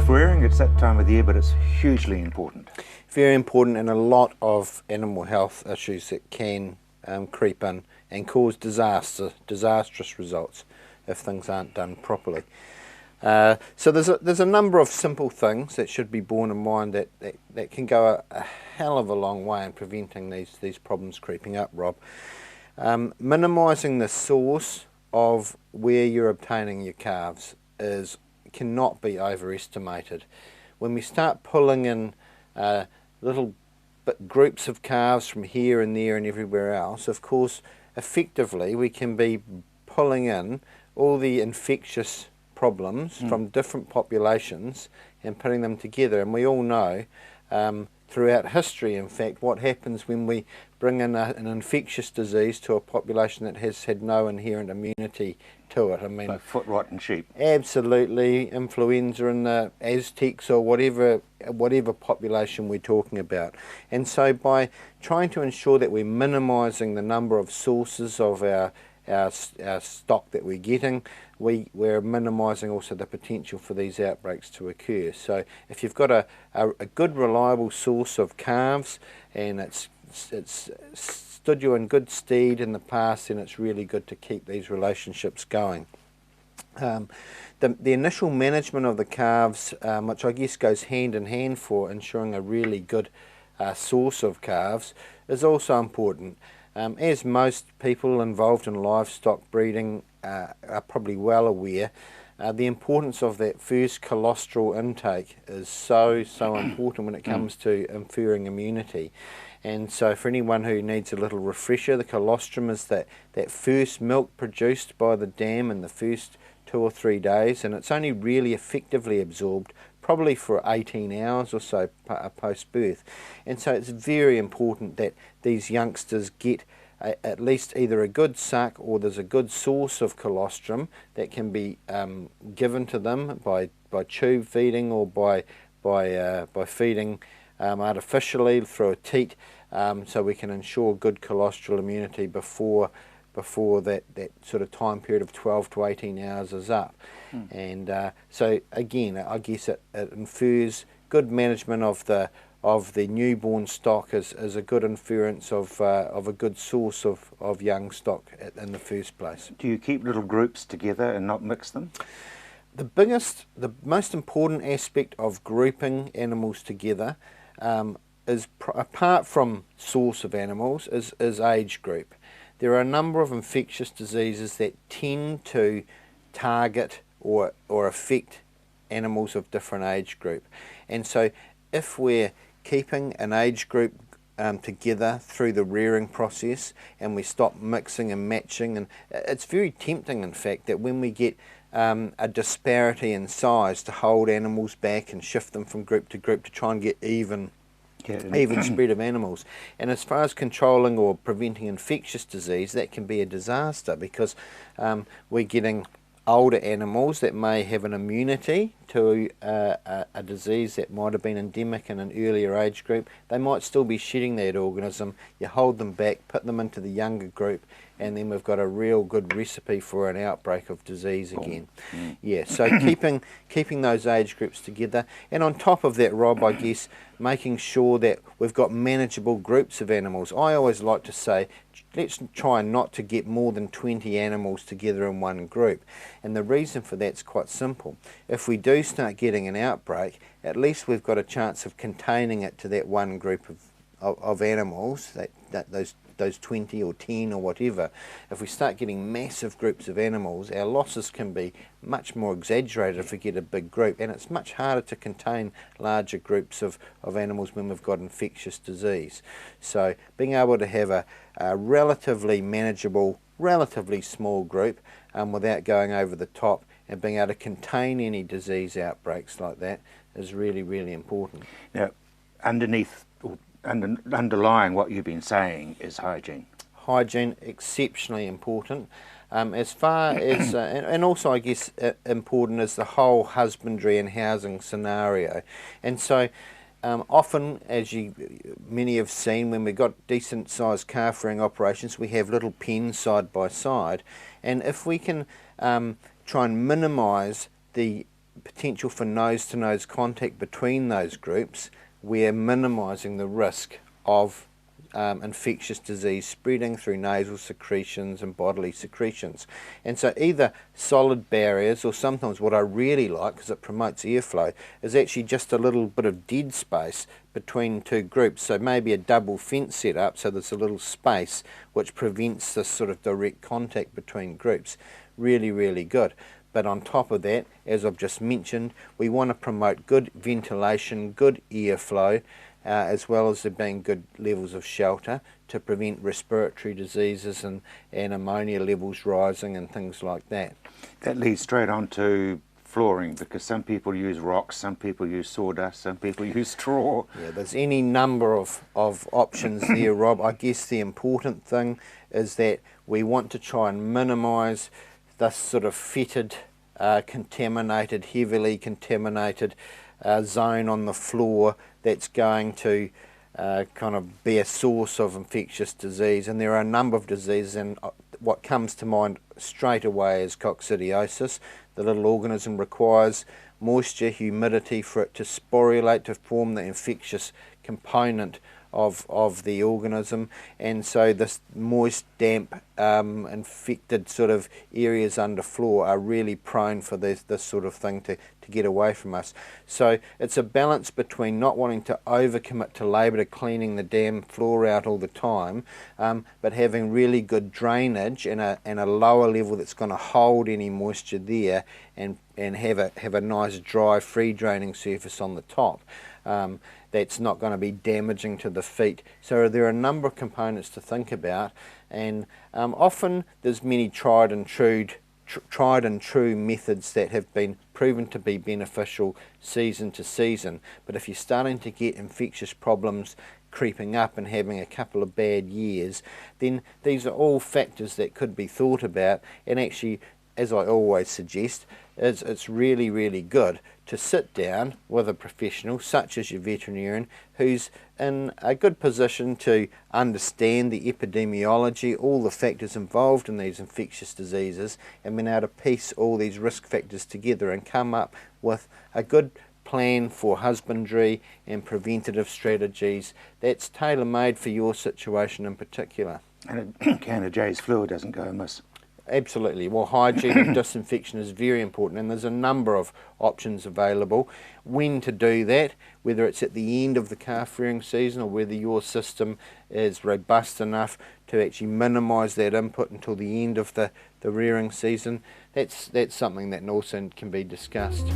calf rearing, it's that time of the year, but it's hugely important. Very important, and a lot of animal health issues that can creep in and cause disastrous results if things aren't done properly. So there's a number of simple things that should be borne in mind that can go a hell of a long way in preventing these problems creeping up, Rob. Minimising the source of where you're obtaining your calves cannot be overestimated. When we start pulling in little groups of calves from here and there and everywhere else, of course, effectively we can be pulling in all the infectious problems from different populations and putting them together. And we all know throughout history, in fact, what happens when we bring in an infectious disease to a population that has had no inherent immunity to it. I mean, like foot rot in sheep. Absolutely, influenza in the Aztecs or whatever population we're talking about. And so by trying to ensure that we're minimising the number of sources of our stock that we're getting, we're minimising also the potential for these outbreaks to occur. So if you've got a good reliable source of calves and it's stood you in good stead in the past, then it's really good to keep these relationships going. The initial management of the calves, which I guess goes hand in hand for ensuring a really good source of calves, is also important. As most people involved in livestock breeding are probably well aware, the importance of that first colostral intake is so important when it comes to inferring immunity. And so for anyone who needs a little refresher, the colostrum is that first milk produced by the dam in the first 2 or 3 days, and it's only really effectively absorbed probably for 18 hours or so post-birth. And so it's very important that these youngsters get at least either a good suck or there's a good source of colostrum that can be given to them by tube feeding or by feeding artificially through a teat, so we can ensure good colostral immunity before that sort of time period of 12 to 18 hours is up. And so again, I guess it infers good management of the newborn stock as a good inference of a good source of young stock in the first place. Do you keep little groups together and not mix them? The most important aspect of grouping animals together is, apart from source of animals, is age group. There are a number of infectious diseases that tend to target or affect animals of different age group. And so if we're keeping an age group together through the rearing process and we stop mixing and matching, and it's very tempting in fact that when we get a disparity in size to hold animals back and shift them from group to group to try and get even spread of animals. And as far as controlling or preventing infectious disease, that can be a disaster because we're getting older animals that may have an immunity to a disease that might have been endemic in an earlier age group. They might still be shedding that organism. You hold them back, put them into the younger group, and then we've got a real good recipe for an outbreak of disease again. Yeah, so keeping those age groups together, and on top of that, Rob, I guess making sure that we've got manageable groups of animals. I always like to say, let's try not to get more than 20 animals together in one group. And the reason for that's quite simple. If we do start getting an outbreak, at least we've got a chance of containing it to that one group of animals, those 20 or 10 or whatever. If we start getting massive groups of animals, our losses can be much more exaggerated if we get a big group, and it's much harder to contain larger groups of animals when we've got infectious disease. So being able to have a relatively manageable, relatively small group without going over the top, and being able to contain any disease outbreaks like that is really, really important. Now, underlying what you've been saying is hygiene. Hygiene, exceptionally important. As far as, and also I guess important is the whole husbandry and housing scenario. And so often, as many have seen, when we've got decent sized calf rearing operations, we have little pens side by side. And if we can try and minimise the potential for nose-to-nose contact between those groups, we're minimising the risk of infectious disease spreading through nasal secretions and bodily secretions. And so either solid barriers, or sometimes what I really like, because it promotes airflow, is actually just a little bit of dead space between two groups. So maybe a double fence set up, so there's a little space which prevents this sort of direct contact between groups. Really, really good. But on top of that, as I've just mentioned, we want to promote good ventilation, good airflow, as well as there being good levels of shelter to prevent respiratory diseases and ammonia levels rising and things like that. That leads straight on to flooring, because some people use rocks, some people use sawdust, some people use straw. Yeah, there's any number of options there, Rob. I guess the important thing is that we want to try and minimise this sort of fetid, contaminated, heavily contaminated zone on the floor that's going to kind of be a source of infectious disease. And there are a number of diseases, and what comes to mind straight away is coccidiosis. The little organism requires moisture, humidity for it to sporulate, to form the infectious component of the organism, and so this moist, damp, infected sort of areas under floor are really prone for this sort of thing to get away from us. So it's a balance between not wanting to overcommit to labour to cleaning the damn floor out all the time, but having really good drainage and a lower level that's going to hold any moisture there, and have a nice dry free draining surface on the top. That's not going to be damaging to the feet. So there are a number of components to think about, and often there's many tried and true methods that have been proven to be beneficial season to season. But if you're starting to get infectious problems creeping up and having a couple of bad years, then these are all factors that could be thought about. And actually, as I always suggest, it's really, really good to sit down with a professional such as your veterinarian, who's in a good position to understand the epidemiology, all the factors involved in these infectious diseases, and been able to piece all these risk factors together and come up with a good plan for husbandry and preventative strategies that's tailor-made for your situation in particular. And a can of Jay's fluid doesn't go amiss. Absolutely. Well, hygiene and disinfection is very important, and there's a number of options available. When to do that, whether it's at the end of the calf rearing season or whether your system is robust enough to actually minimise that input until the end of the rearing season, that's something that also can be discussed.